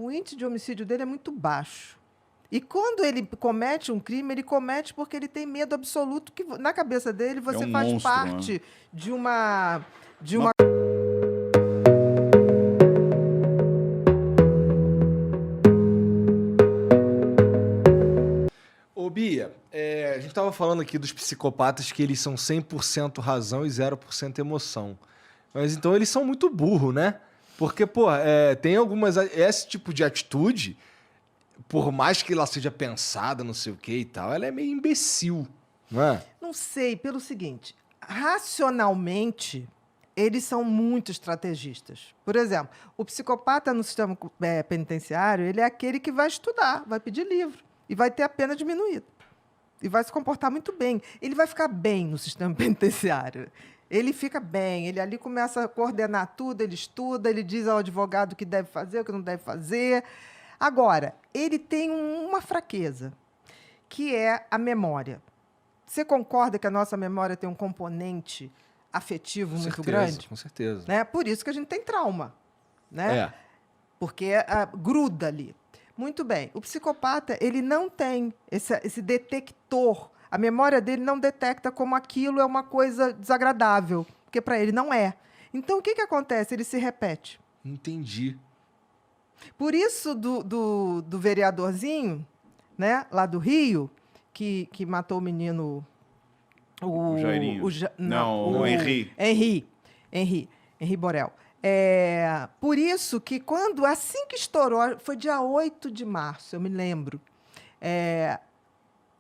o índice de homicídio dele é muito baixo. E quando ele comete um crime, ele comete porque ele tem medo absoluto que na cabeça dele você um faz monstro, parte né? de uma Ô, Bia, a gente tava falando aqui dos psicopatas que eles são 100% razão e 0% emoção. Mas então eles são muito burros, né? Porque, pô, tem algumas... Esse tipo de atitude, por mais que ela seja pensada, não sei o que e tal, ela é meio imbecil, não é? Não sei, pelo seguinte, racionalmente, eles são muito estrategistas. Por exemplo, o psicopata no sistema penitenciário, ele é aquele que vai estudar, vai pedir livro e vai ter a pena diminuída. E vai se comportar muito bem. Ele vai ficar bem no sistema penitenciário. Ele fica bem, ele ali começa a coordenar tudo, ele estuda, ele diz ao advogado o que deve fazer, o que não deve fazer. Agora, ele tem uma fraqueza, que é a memória. Você concorda que a nossa memória tem um componente afetivo muito grande? Com certeza. Né? Por isso que a gente tem trauma. Né? Porque gruda ali. Muito bem. O psicopata, ele não tem esse detector. A memória dele não detecta como aquilo é uma coisa desagradável, porque para ele não é. Então, o que acontece? Ele se repete. Entendi. Por isso, do vereadorzinho, né, lá do Rio, que matou o menino... O Jairinho. O Henri. Henri Borel. Por isso que assim que estourou, foi dia 8 de março, eu me lembro,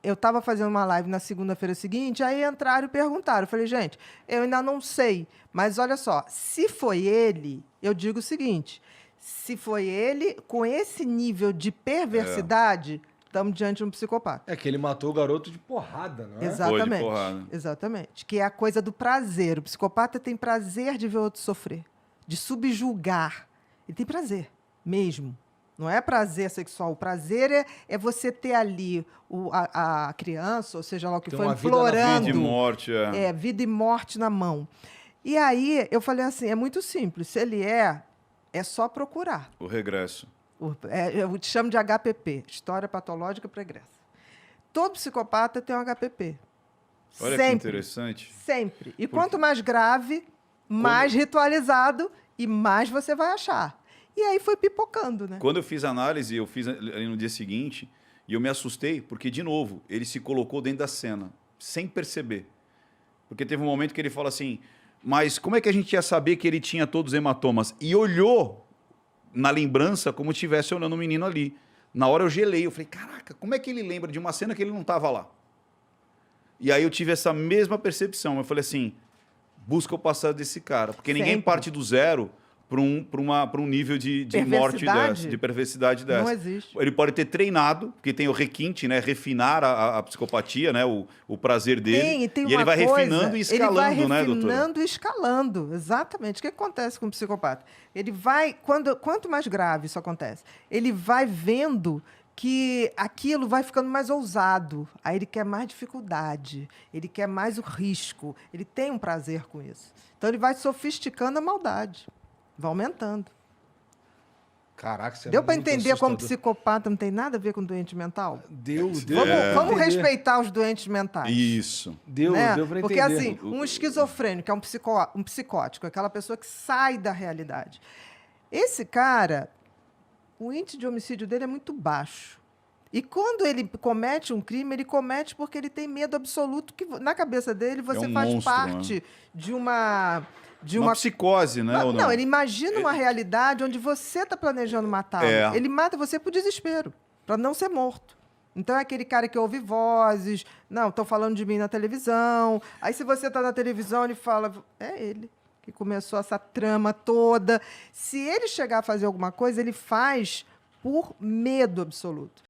eu estava fazendo uma live na segunda-feira seguinte, aí entraram e perguntaram. Eu falei, gente, eu ainda não sei, mas olha só, se foi ele, eu digo o seguinte, se foi ele, com esse nível de perversidade, estamos diante de um psicopata. É que ele matou o garoto de porrada, não é? Exatamente. Foi de porrada. Exatamente. Que é a coisa do prazer. O psicopata tem prazer de ver o outro sofrer, de subjugar. Ele tem prazer, mesmo. Não é prazer sexual. O prazer é você ter ali a criança, ou seja lá o que Tem foi, uma vida na implorando. Vida e morte, Vida e morte na mão. E aí eu falei assim, é muito simples. Se ele é só procurar. O regresso. Eu te chamo de HPP, História Patológica Pregressa. Todo psicopata tem um HPP. Olha sempre, que interessante. Sempre. E quanto mais grave, mais ritualizado e mais você vai achar. E aí foi pipocando, né? Quando eu fiz a análise, eu fiz ali no dia seguinte, e eu me assustei, porque, de novo, ele se colocou dentro da cena, sem perceber. Porque teve um momento que ele fala assim, mas como é que a gente ia saber que ele tinha todos os hematomas? E olhou na lembrança como se estivesse olhando o menino ali. Na hora eu gelei, eu falei, caraca, como é que ele lembra de uma cena que ele não estava lá? E aí eu tive essa mesma percepção. Eu falei assim, busca o passado desse cara. Porque ninguém Sempre. parte do zero para um nível de morte dessa, de perversidade dessa. Não existe. Ele pode ter treinado, porque tem o requinte, né? Refinar a psicopatia, né? O prazer dele. Tem e ele vai refinando e escalando, ele vai né, doutora? refinando e escalando, exatamente. O que acontece com o psicopata? Ele vai, quanto mais grave isso acontece, ele vai vendo que aquilo vai ficando mais ousado. Aí ele quer mais dificuldade, ele quer mais o risco, ele tem um prazer com isso. Então ele vai sofisticando a maldade, vai aumentando. Caraca, você Deu é para muito entender como assustador. psicopata não tem nada a ver com doente mental? Deu. Vamos respeitar os doentes mentais. Isso. Deu Né? pra entender. Porque, assim, um esquizofrênico é um psicótico, aquela pessoa que sai da realidade. Esse cara, o índice de homicídio dele é muito baixo. E quando ele comete um crime, ele comete porque ele tem medo absoluto que, na cabeça dele, você um faz monstro, parte né? de uma psicose, né? ou Não, ele imagina uma realidade onde você está planejando matá-lo. Ele mata você por desespero, para não ser morto. Então, é aquele cara que ouve vozes. Não, estão falando de mim na televisão. Aí, se você está na televisão, ele fala... É ele que começou essa trama toda. Se ele chegar a fazer alguma coisa, ele faz por medo absoluto.